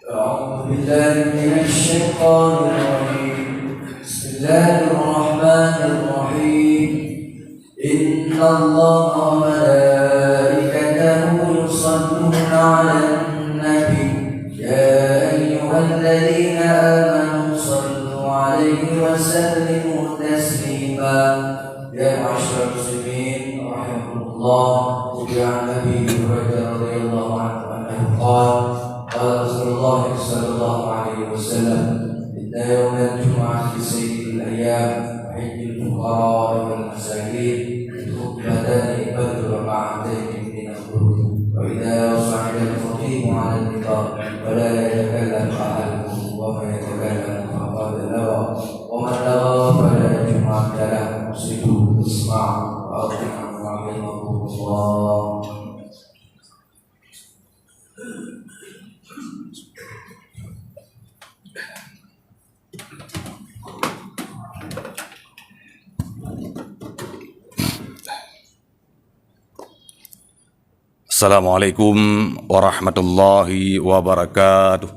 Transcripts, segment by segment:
أعوذ بالله من الشيطان الرجيم. بسم الله الرحمن الرحيم. إن الله وملائكته يصلون على النبي يا أيها الذين آمنوا صلوا عليه وسلموا تسليما. يا معشر المسلمين رحمكم الله. عن أبي هريرة رضي الله عنه أنه قال رسول الله صلى الله عليه وسلم: إن يوم الجمعة سيد الأيام وحج الفقراء والمساكين خطبتان بدر ركعتين من الظهر. وإذا صعد الخطيب على المنبر فلا يتكلم أحدكم ومن يتكلم فقد لغى ومن لغى فلا جمعة له. أنصتوا اسمعوا وأطيعوا رحمكم الله. Assalamualaikum warahmatullahi wabarakatuh.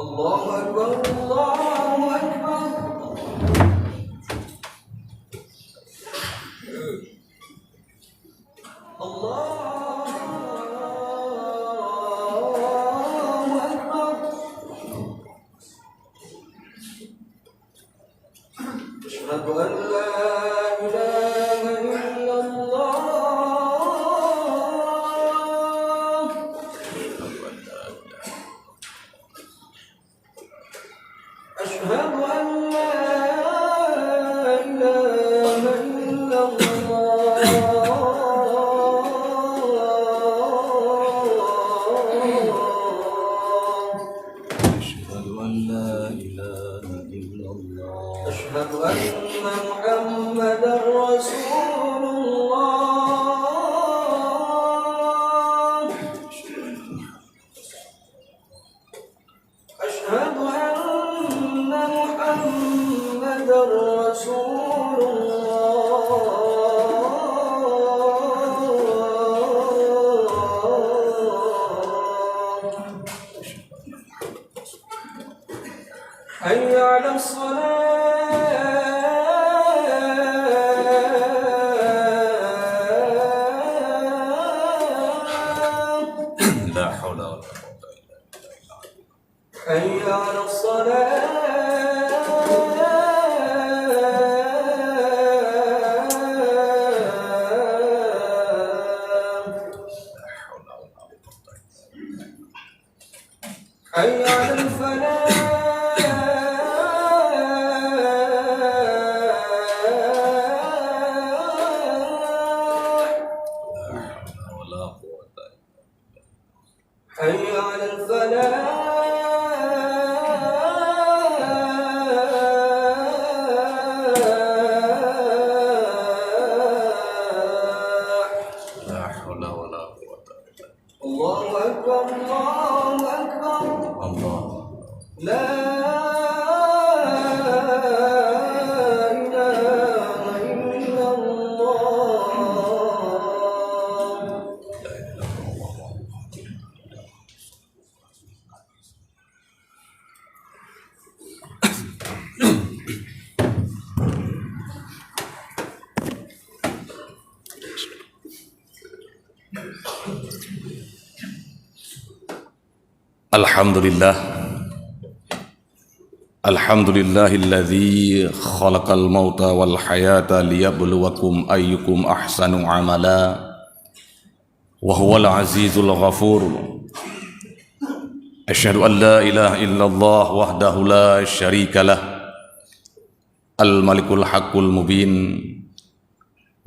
Allahu Akbar, Allahu Akbar. أشهد أن لا إله إلا الله. أشهد أن لا إله إلا الله. أشهد أن لا إله إلا الله. أشهد أن محمدا رسول الله. أشهد أن محمدا رسول الله. حي على La haula wala quwwata illa billah. حي على حي على الفلاح. حي على الفلاح. La haula wala quwwata illa billah. الله أكبر، الله أكبر. Allah. لا إله إلا الله. Alhamdulillah. Alhamdulillahilladzi khalaqal mauta wal hayata liyabluwakum ayyukum ahsanu amala wa huwal azizul ghafur. Asyhadu an la ilaha illallah wahdahu la syarika lah, al malikul haqqul mubin.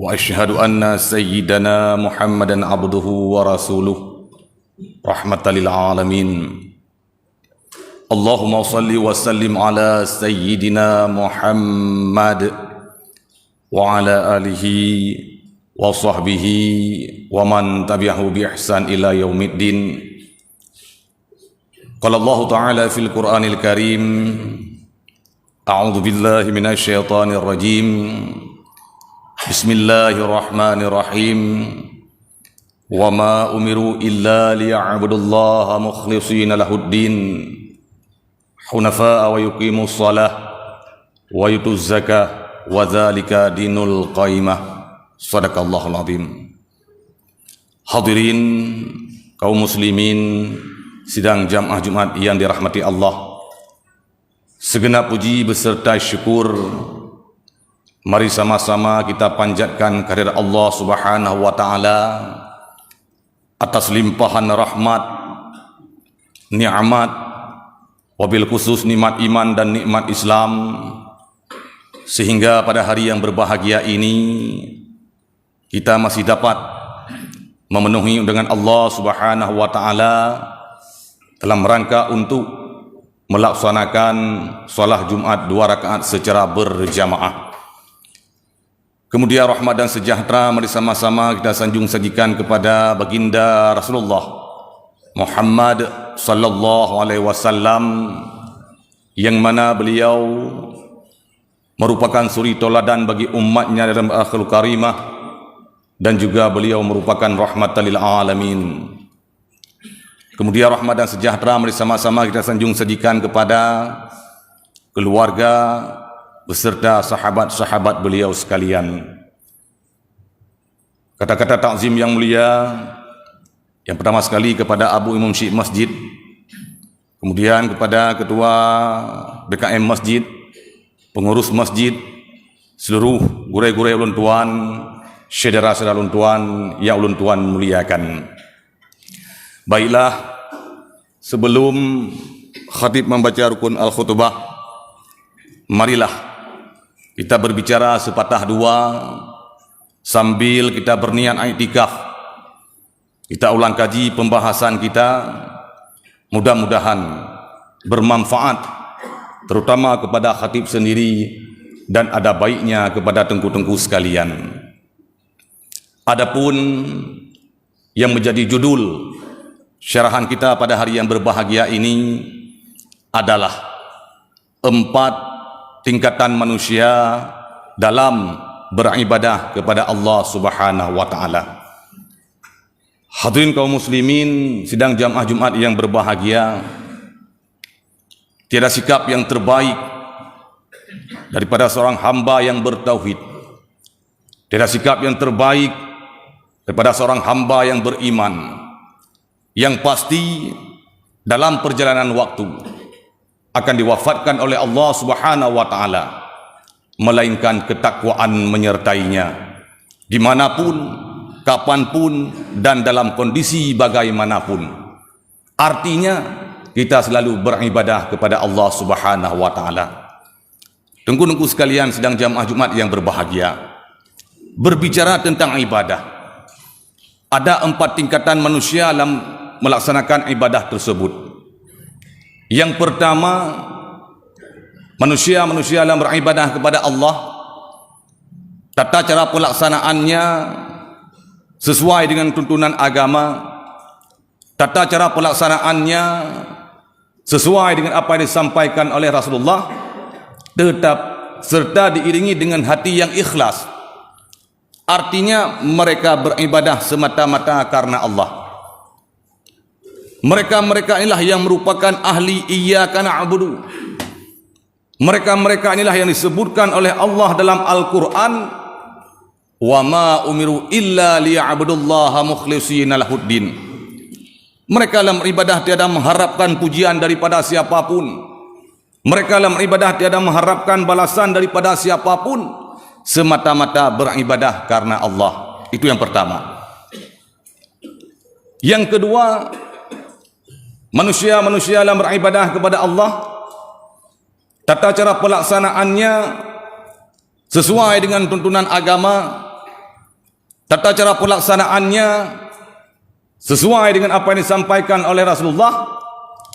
Wa asyhadu anna sayyidana Muhammadan abduhu wa rasuluh rahmatan lil alamin. Allahumma salli wa sallim ala sayyidina Muhammad wa ala alihi wa sahbihi wa man tabi'ahu bi ihsan ila yaumiddin. Qala Allah Ta'ala fil Qur'anil Karim, A'udzu billahi minasy syaithanir rajim. Bismillahirrahmanirrahim. Wa ma umiru illa liya'budullaha mukhlishina lahuddin hunafa'a wa yuqimus shalah wa yutuz zakah wa dzalika dinul qayyimah. Shadaqallahul azim. Hadirin kaum muslimin sidang jamaah Jumat yang dirahmati Allah, segenap puji beserta syukur mari sama-sama kita panjatkan kehadirat Allah Subhanahu wa taala atas limpahan rahmat, nikmat, wabil khusus nikmat iman dan nikmat Islam, sehingga pada hari yang berbahagia ini kita masih dapat memenuhi undangan Allah Subhanahu wa taala dalam rangka untuk melaksanakan salat Jumat 2 rakaat secara berjamaah. Kemudian rahmat dan sejahtera mari sama-sama kita sanjung sajikan kepada baginda Rasulullah Muhammad sallallahu alaihi wasallam, yang mana beliau merupakan suri toladan bagi umatnya dalam akhlak karimah, dan juga beliau merupakan rahmatan lil alamin. Kemudian rahmat dan sejahtera mari sama-sama kita sanjung sajikan kepada keluarga beserta sahabat-sahabat beliau sekalian. Kata-kata takzim yang mulia yang pertama sekali kepada Abu Imam Syekh Masjid, kemudian kepada Ketua BKM Masjid, pengurus masjid, seluruh gurai-gurai ulun tuan, saudara-saudara ulun tuan yang ulun tuan muliakan. Baiklah, sebelum khatib membaca rukun al-khutbah, marilah kita berbicara sepatah dua sambil kita berniat i'tikaf. Kita ulang kaji pembahasan kita, mudah-mudahan bermanfaat terutama kepada khatib sendiri dan ada baiknya kepada tengku-tengku sekalian. Adapun yang menjadi judul syarahan kita pada hari yang berbahagia ini adalah 4 tingkatan manusia dalam beribadah kepada Allah Subhanahu wa taala. Hadirin kaum muslimin sidang jamaah Jumat yang berbahagia, tiada sikap yang terbaik daripada seorang hamba yang bertauhid. Tiada sikap yang terbaik daripada seorang hamba yang beriman, yang pasti dalam perjalanan waktu akan diwafatkan oleh Allah Subhanahu wa taala, melainkan ketakwaan menyertainya dimanapun, kapanpun, dan dalam kondisi bagaimanapun. Artinya kita selalu beribadah kepada Allah Subhanahu wa taala. Tengku-tengku sekalian sedang jamaah Jumat yang berbahagia, berbicara tentang ibadah, ada 4 tingkatan manusia dalam melaksanakan ibadah tersebut. Yang pertama, manusia-manusia dalam beribadah kepada Allah, tata cara pelaksanaannya sesuai dengan tuntunan agama, tata cara pelaksanaannya sesuai dengan apa yang disampaikan oleh Rasulullah, tetap serta diiringi dengan hati yang ikhlas. Artinya mereka beribadah semata-mata karena Allah. Mereka-mereka inilah yang merupakan ahli iyyaka na'budu. Mereka-mereka inilah yang disebutkan oleh Allah dalam Al-Quran, wa ma umiru illa liya'budullaha mukhlishina lahuddin. Mereka dalam ibadah tiada mengharapkan pujian daripada siapapun. Mereka dalam ibadah tiada mengharapkan balasan daripada siapapun, semata-mata beribadah karena Allah. Itu yang pertama. Yang kedua, manusia-manusia dalam beribadah kepada Allah, tata cara pelaksanaannya sesuai dengan tuntunan agama, tata cara pelaksanaannya sesuai dengan apa yang disampaikan oleh Rasulullah,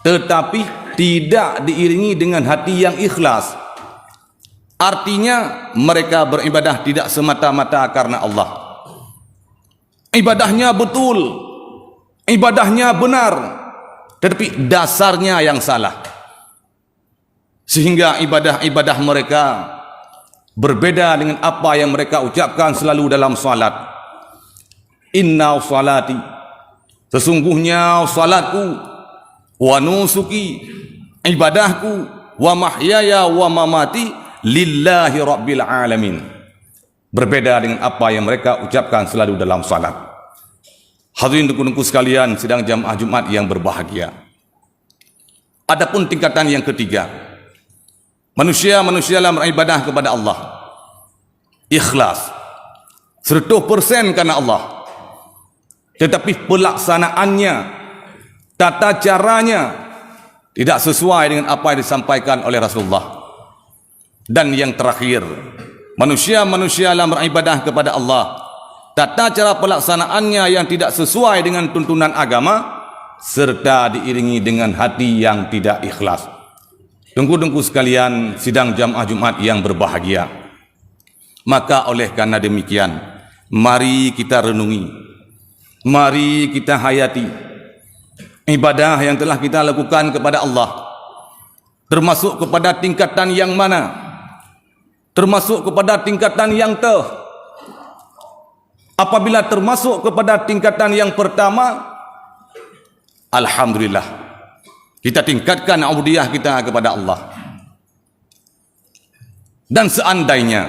tetapi tidak diiringi dengan hati yang ikhlas. Artinya mereka beribadah tidak semata-mata karena Allah. Ibadahnya betul, ibadahnya benar, tetapi dasarnya yang salah, sehingga ibadah-ibadah mereka berbeda dengan apa yang mereka ucapkan selalu dalam salat. Inna salati, sesungguhnya salatku, wa nusuki, ibadahku, wa mahyaya wa mamati lillahi rabbil alamin. Berbeda dengan apa yang mereka ucapkan selalu dalam salat. Hadirin dengku sekalian sidang jamaah Jumat yang berbahagia. Adapun tingkatan yang ketiga, manusia dalam beribadah kepada Allah ikhlas 100% karena Allah, tetapi pelaksanaannya, tata caranya tidak sesuai dengan apa yang disampaikan oleh Rasulullah. Dan yang terakhir, manusia dalam beribadah kepada Allah, tata cara pelaksanaannya yang tidak sesuai dengan tuntunan agama, serta diiringi dengan hati yang tidak ikhlas. Dengku-dengku sekalian sidang jamaah Jumat yang berbahagia. Maka oleh karena demikian, mari kita renungi, mari kita hayati ibadah yang telah kita lakukan kepada Allah, termasuk kepada tingkatan yang mana? Termasuk kepada tingkatan yang apabila termasuk kepada tingkatan yang pertama, alhamdulillah, kita tingkatkan ubudiyah kita kepada Allah. Dan seandainya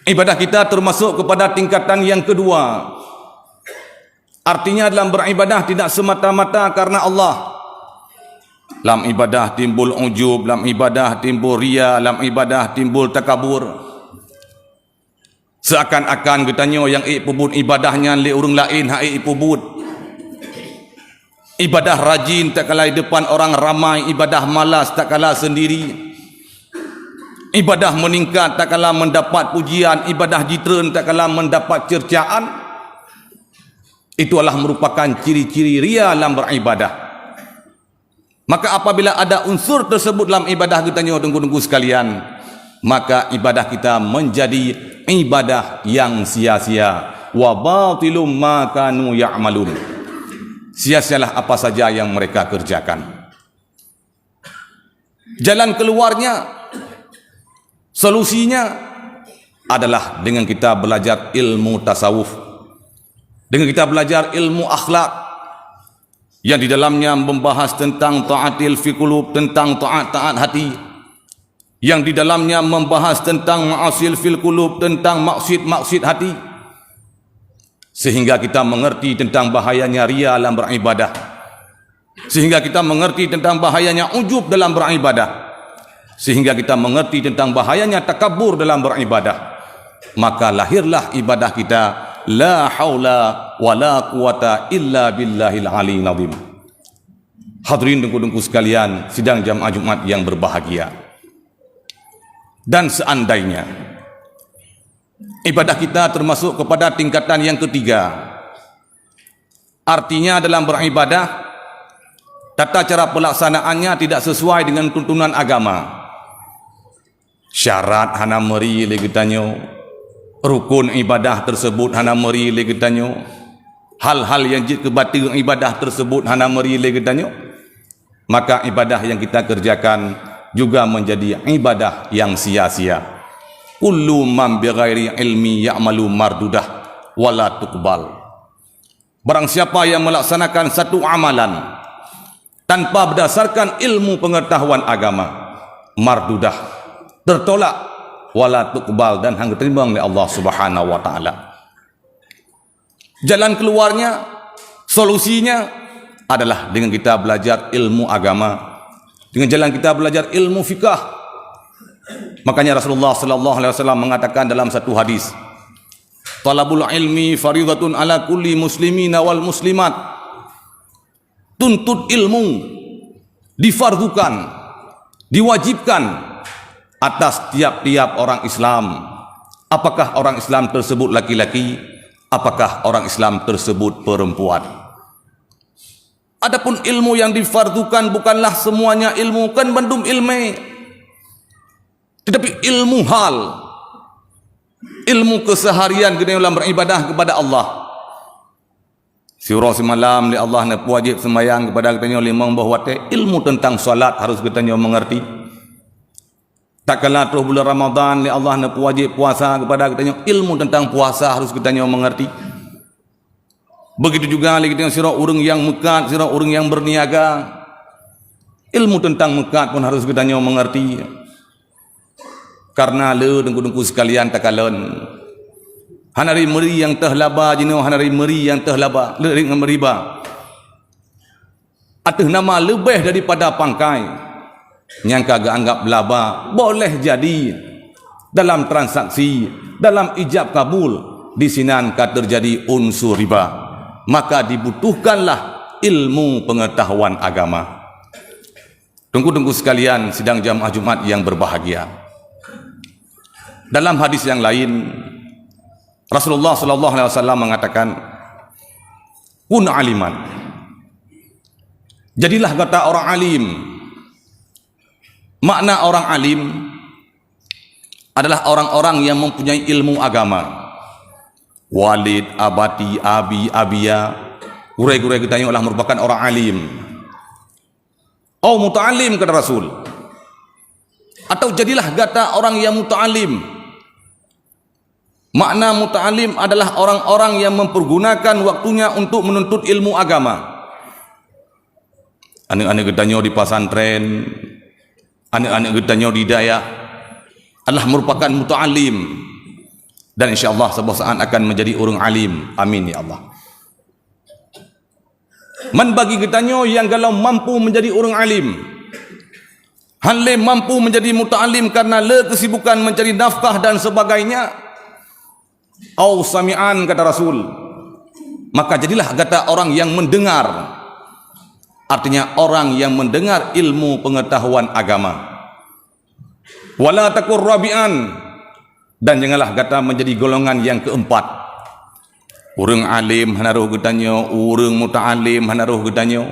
ibadah kita termasuk kepada tingkatan yang kedua, artinya dalam beribadah tidak semata-mata karena Allah. Dalam ibadah timbul ujub, dalam ibadah timbul ria, dalam ibadah timbul takabur. Seakan-akan katanya yang pebut ibadahnya li urang lain hak pebut. Ibadah rajin tak kalah depan orang ramai, ibadah malas tak kalah sendiri. Ibadah meningkat tak kalah mendapat pujian, ibadah jitren tak kalah mendapat cercaan. Itulah merupakan ciri-ciri ria dalam beribadah. Maka apabila ada unsur tersebut dalam ibadah kita, tunggu-tunggu sekalian, maka ibadah kita menjadi ibadah yang sia-sia. Wa batilum ma kanu ya'malun. Sia-sialah apa saja yang mereka kerjakan. Jalan keluarnya, solusinya adalah dengan kita belajar ilmu tasawuf, dengan kita belajar ilmu akhlak, yang di dalamnya membahas tentang ta'atil fi qulub, tentang taat hati, yang di dalamnya membahas tentang ma'asil fil qulub, tentang maksud hati, sehingga kita mengerti tentang bahayanya ria dalam beribadah, sehingga kita mengerti tentang bahayanya ujub dalam beribadah, sehingga kita mengerti tentang bahayanya takabur dalam beribadah. Maka lahirlah ibadah kita, la haula wa la quwata illa billahil aliyil azim. Hadirin dengku sekalian sidang jamaah Jumat yang berbahagia. Dan seandainya ibadah kita termasuk kepada tingkatan yang ketiga, artinya dalam beribadah tata cara pelaksanaannya tidak sesuai dengan tuntunan agama. Syarat hana meri legitanyo, rukun ibadah tersebut hana meri legitanyo, hal-hal yang jid kebatil ibadah tersebut hana meri legitanyo, maka ibadah yang kita kerjakan juga menjadi ibadah yang sia-sia. Kullu man bighairi ilmi ya'malu mardudah wala tuqbal. Barang siapa yang melaksanakan satu amalan tanpa berdasarkan ilmu pengetahuan agama, mardudah, tertolak, wala tuqbal, dan hang diterima oleh Allah Subhanahu wa taala. Jalan keluarnya, solusinya adalah dengan kita belajar ilmu agama, dengan jalan kita belajar ilmu fikah. Makanya Rasulullah sallallahu alaihi wasallam mengatakan dalam satu hadis, talabul ilmi faridatun ala kulli muslimina wal muslimat. Tuntut ilmu difardukan, diwajibkan atas tiap-tiap orang Islam. Apakah orang Islam tersebut laki-laki, apakah orang Islam tersebut perempuan. Adapun ilmu yang difardukan bukanlah semuanya ilmu, kan bandum ilmu, tetapi ilmu hal, ilmu keseharian kita dalam beribadah kepada Allah. Surah semalam li Allah nak wajib sembahyang kepada kita limang buah waktu. Ilmu tentang solat harus kita mengerti. Tak kala terus bulan Ramadan li Allah nak wajib puasa kepada kita ilmu tentang puasa harus kita mengerti. Begitu juga li kita surah orang yang mekat, surah orang yang berniaga. Ilmu tentang mekat pun harus kita mengerti. Karena le dengku-dengku sekalian takalan. Hanari meri yang terlaba jino hanari meri yang terlaba dengan meriba. Atau nama lebih daripada pangkai. Yang kagak anggap laba boleh jadi dalam transaksi, dalam ijab kabul di sinan terjadi unsur riba. Maka dibutuhkanlah ilmu pengetahuan agama. Tunggu-tunggu sekalian sidang jamaah Jumat yang berbahagia. Dalam hadis yang lain Rasulullah sallallahu alaihi wasallam mengatakan, "Kun aliman." Jadilah kata orang alim. Makna orang alim adalah orang-orang yang mempunyai ilmu agama. Walid, abati, abi, abia, gurai-gurai kita adalah merupakan orang alim. Oh, muta'alim kata Rasul. Atau jadilah kata orang yang muta'alim. Makna muta'alim adalah orang-orang yang mempergunakan waktunya untuk menuntut ilmu agama. Anak-anak getanyo di pesantren, anak-anak getanyo di daya adalah merupakan muta'alim. Dan insyaAllah sebuah saat akan menjadi orang alim. Amin ya Allah. Man bagi getanyo yang kalau mampu menjadi orang alim, hanle mampu menjadi muta'alim karena le kesibukan mencari nafkah dan sebagainya. Au sami'an kata Rasul, maka jadilah kata orang yang mendengar, artinya orang yang mendengar ilmu pengetahuan agama. Wala takur rabi'an, dan janganlah kata menjadi golongan yang keempat. Urang alim hanaruh getanyo, urang muta'alim hanaruh getanyo,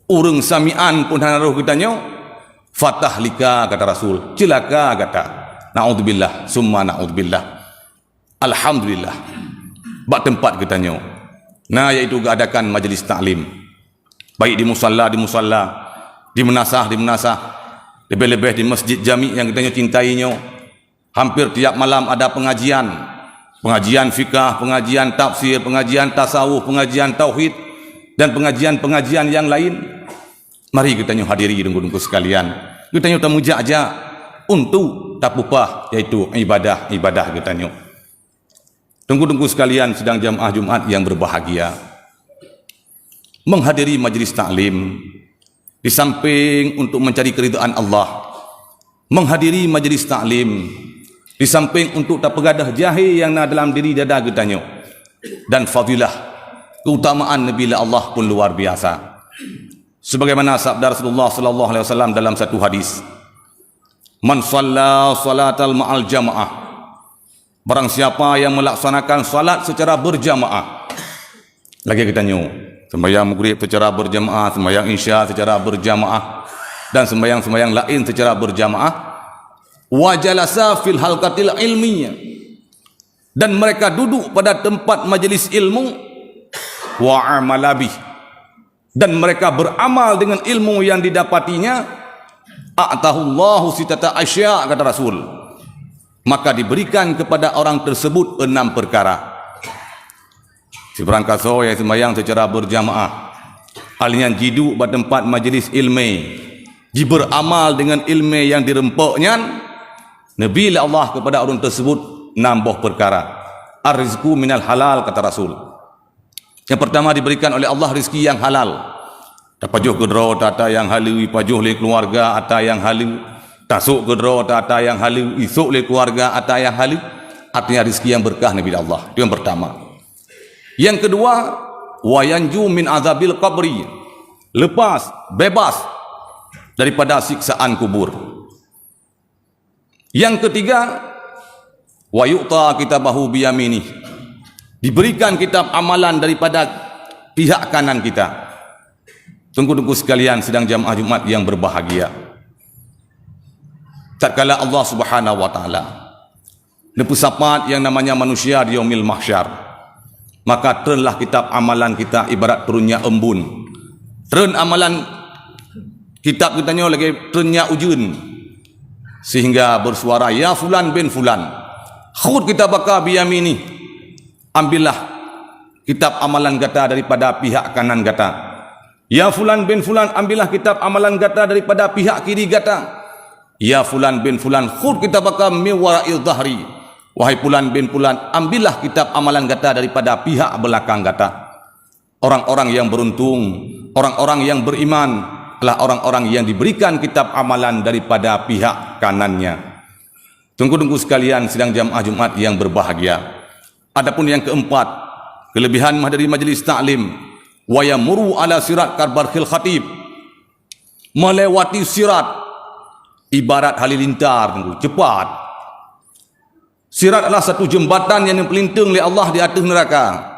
urang sami'an pun hanaruh getanyo. Fatahlika kata Rasul, celaka kata. Na'udzubillah, summa na'udzubillah. Alhamdulillah. Bak tempat getanyo. Nah, iaitu adakan majlis taklim. Baik di musalla, di menasah, lebih-lebih di masjid jami yang getanyo cintainya. Hampir tiap malam ada pengajian fikah, pengajian tafsir, pengajian tasawuf, pengajian tauhid dan pengajian yang lain. Mari getanyo hadiri dengku-dengku sekalian. Getanyo tamu jaja untuk tapupah, yaitu ibadah getanyo. Tunggu-tunggu sekalian sedang jamaah Jumat yang berbahagia. Menghadiri majlis taklim di samping untuk mencari keridhaan Allah. Menghadiri majlis taklim di samping untuk tak pegadah jahe yang na dalam diri dada getanyo. Dan fadilah keutamaan Nabi Allah pun luar biasa. Sebagaimana sabda Rasulullah sallallahu alaihi wasallam dalam satu hadis. Man shalla salatal ma'al jamaah. Barang siapa yang melaksanakan salat secara berjamaah. Lagi kita nyu, sembahyang maghrib secara berjamaah, sembahyang isya secara berjamaah, dan sembahyang lain secara berjamaah. Wa jalasa fil halqatil ilmiyah, dan mereka duduk pada tempat majlis ilmu. Wa amalabih, dan mereka beramal dengan ilmu yang didapatinya. A'tahullahu sitata asya kata Rasul. Maka diberikan kepada orang tersebut 6 perkara. Si berangkaso yang sembahyang secara berjamaah, alian jidu pada tempat majlis ilmu, beramal dengan ilmu yang dirempaknya, Nabi Allah kepada orang tersebut 6 buah perkara. Ar-rizqu minal halal kata Rasul. Yang pertama diberikan oleh Allah rezeki yang halal. Tapajuh kedro tata yang halu, pajuh le keluarga ata yang halu. Tasuk kedro tata yang halu, isuk le keluarga ata yang halu. Artinya rezeki yang berkah Nabi Allah. Itu yang pertama. Yang kedua, wa yanju min azabil qabri. Lepas, bebas daripada siksaan kubur. Yang ketiga, wa yu'ta kitabahu biyaminih. Diberikan kitab amalan daripada pihak kanan kita. Tunggu-tunggu sekalian sedang jamaah Jumat yang berbahagia. Tatkala Allah Subhanahu wa taala nepu sapat yang namanya manusia di yaumil mahsyar. maka ternlah kitab amalan kita ibarat turunnya embun. Tern amalan kitab kita lagi ternnya ujun, sehingga bersuara, ya fulan bin fulan, khud kitabaka biyamini, ambillah kitab amalan kata daripada pihak kanan kata. Ya fulan bin fulan, ambillah kitab amalan kata daripada pihak kiri kata. Ya fulan bin fulan, khud kitabaka min wara'il dhahri, wahai fulan bin fulan, ambillah kitab amalan kata daripada pihak belakang kata. Orang-orang yang beruntung, orang-orang yang beriman adalah orang-orang yang diberikan kitab amalan daripada pihak kanannya. Tunggu-tunggu sekalian sidang jamaah Jumat yang berbahagia. Adapun yang keempat, kelebihan menghadiri majlis taklim, wa yamuru ala sirat karbarkhil khatib, melewati sirat ibarat halilintar, cepat. Sirat adalah satu jembatan yang dipelinting oleh Allah di atas neraka.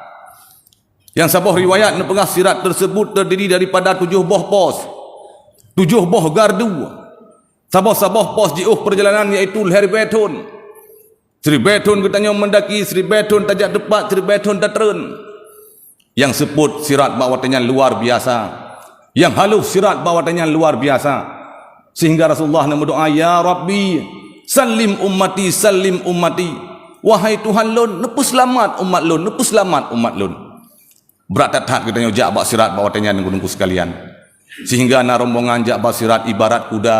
Yang sebuah riwayat nepengah sirat tersebut terdiri daripada 7 buah pos, 7 buah gardu. Sabah-sabah pos di perjalanan iaitu leher beton. 1000 beton katanya mendaki, 1000 beton tajak depan, 1000 beton dateren. Yang sebut sirat bawatanya luar biasa, yang halus sirat bawatanya luar biasa, sehingga Rasulullah berdoa, ya Rabbi salim ummati, salim ummati, wahai Tuhan lun, nepus selamat umat lun, nepus selamat umat lun. Berat tak katanya jak bak sirat bawatanya nunggu-nunggu sekalian, sehingga na rombongan jak bak sirat ibarat kuda,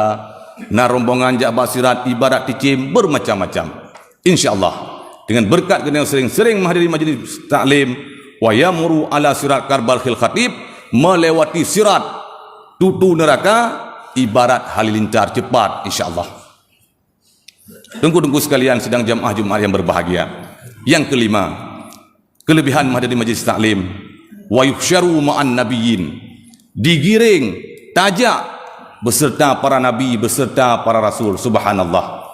na rombongan jak bak sirat ibarat ticim, bermacam-macam. InsyaAllah dengan berkat kita sering-sering menghadiri majlis taklim, wa yamuru ala sirat karbarkhil khatib, melewati sirat tutu neraka ibarat halilintar cepat, insyaAllah. Tunggu-tunggu sekalian sidang jamaah Jumat yang berbahagia. Yang kelima, kelebihan menghadiri majlis taklim, wa yuhsyaru ma'an nabiyyin, digiring tajak beserta para nabi, beserta para rasul. Subhanallah.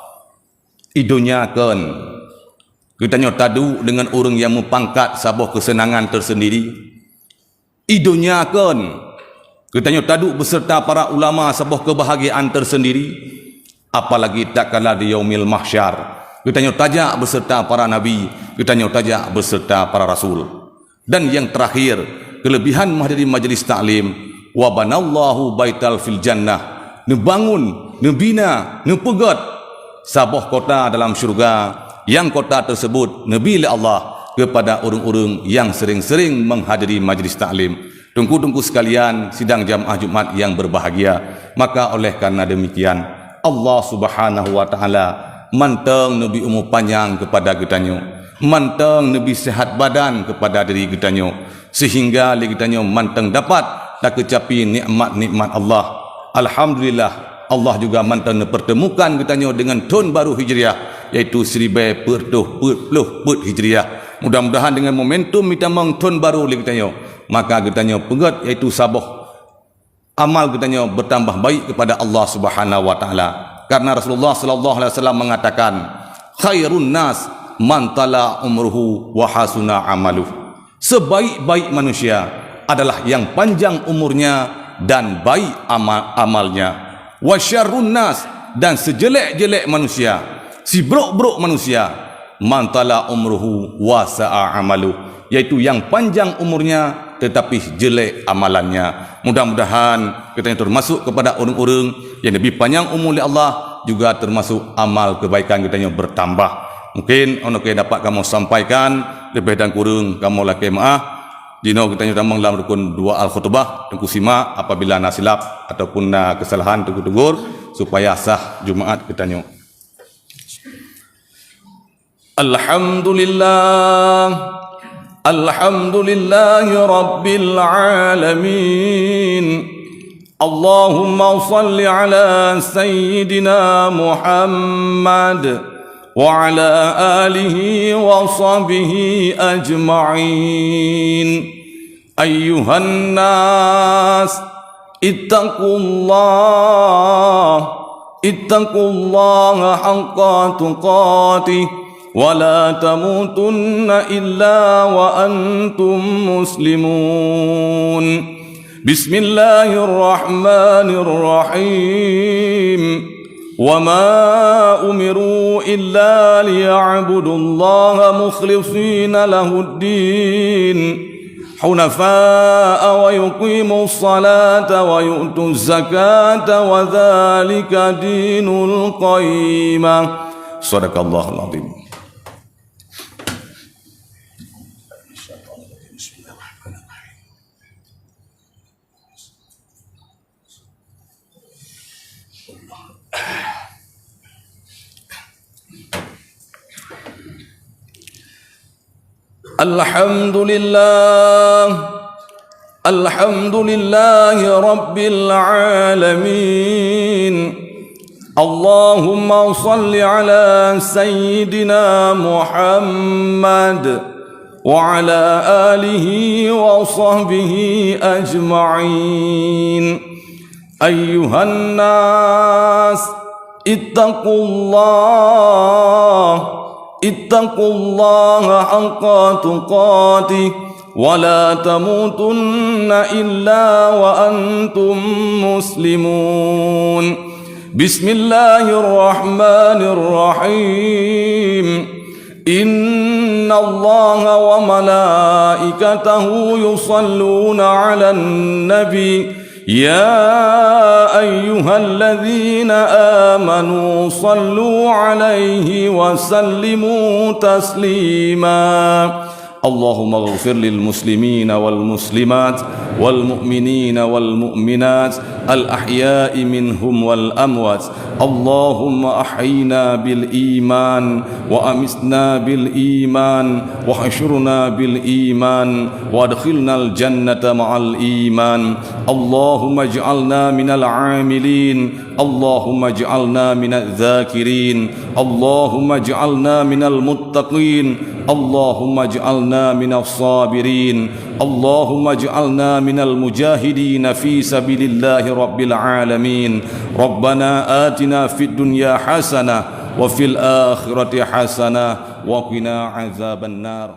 Idonya kan kita tadu dengan orang yang mempangkat sebuah kesenangan tersendiri. Idonya kan kita tadu beserta para ulama sebuah kebahagiaan tersendiri. Apalagi tak kala di yaumil mahsyar, kita tajak beserta para nabi, kita tajak beserta para rasul. Dan yang terakhir, kelebihan menghadiri majlis taklim, wa banallahu baital fil jannah, nebangun, nebina, nepegat sebuah kota dalam syurga, yang kota tersebut nabi oleh Allah kepada orang-orang yang sering-sering menghadiri majlis taklim. Tunggu-tunggu sekalian sidang jamaah Jumat yang berbahagia, maka oleh karena demikian Allah Subhanahu wa taala manteng nabi umur panjang kepada kitanya, manteng nabi sehat badan kepada diri kitanya, sehingga kitanya manteng dapat tak kecapi nikmat-nikmat Allah. Alhamdulillah, Allah juga manteng pertemukan kitanya dengan tahun baru Hijriah, iaitu 1440 Hijriah. Mudah-mudahan dengan momentum kita meng tahun baru kitanya, maka kitanya pegat iaitu sabah amal kitanya bertambah baik kepada Allah Subhanahu wa taala. Karena Rasulullah sallallahu alaihi wasallam mengatakan, khairun nas man tala umruhu wa hasuna amaluh. Sebaik-baik manusia adalah yang panjang umurnya dan baik amalnya. Wa syarrun nas, dan sejelek-jelek manusia, si buruk-buruk manusia, man tala umruhu wa sa'a amaluh, yaitu yang panjang umurnya tetapi jelek amalannya. Mudah-mudahan kita termasuk kepada orang-orang yang lebih panjang umur oleh Allah, juga termasuk amal kebaikan kita yang bertambah. Mungkin ono ke dapat kamu sampaikan, lebih dan kurang kamu laki maaf. Dino kita nyudah dalam rukun 2 al-khutbah, tengku simak apabila na silap ataupun na kesalahan tegur-tegur supaya sah Jumaat kita nyu. Alhamdulillah, alhamdulillahi rabbil alamin. Allahumma salli ala sayyidina Muhammad wa ala alihi wa sahbihi ajma'in. Ayyuhan nas, ittaqullaha haqqa tuqatih, wa la tamutunna illa wa antum muslimun. Bismillahirrahmanirrahim. وما أمروا إلا ليعبدوا الله مخلصين له الدين حنفاء ويقيموا الصلاة ويؤتوا الزكاة وذلك دين القيمة. صدق الله العظيم. الحمد لله رب العالمين. اللهم صل على سيدنا محمد وعلى آله وصحبه أجمعين. أيها الناس اتقوا الله حق تقاته ولا تموتن إلا وأنتم مسلمون. بسم الله الرحمن الرحيم. إن الله وملائكته يصلون على النبي يا أيها الذين آمنوا صلوا عليه وسلموا تسليما. اللهم اغفر للمسلمين والمسلمات والمؤمنين والمؤمنات الأحياء منهم والأموات. اللهم أحينا بالإيمان وأمسنا بالإيمان وحشرنا بالإيمان وادخلنا الجنة مع الإيمان. اللهم اجعلنا من العاملين. اللهم اجعلنا من الذاكرين. اللهم اجعلنا من المتقين. اللهم اجعلنا من الصابرين. اللهم اجعلنا من المجاهدين في سبيل الله رب العالمين. ربنا آتنا في الدنيا حسنة وفي الآخرة حسنة وقنا عذاب النار.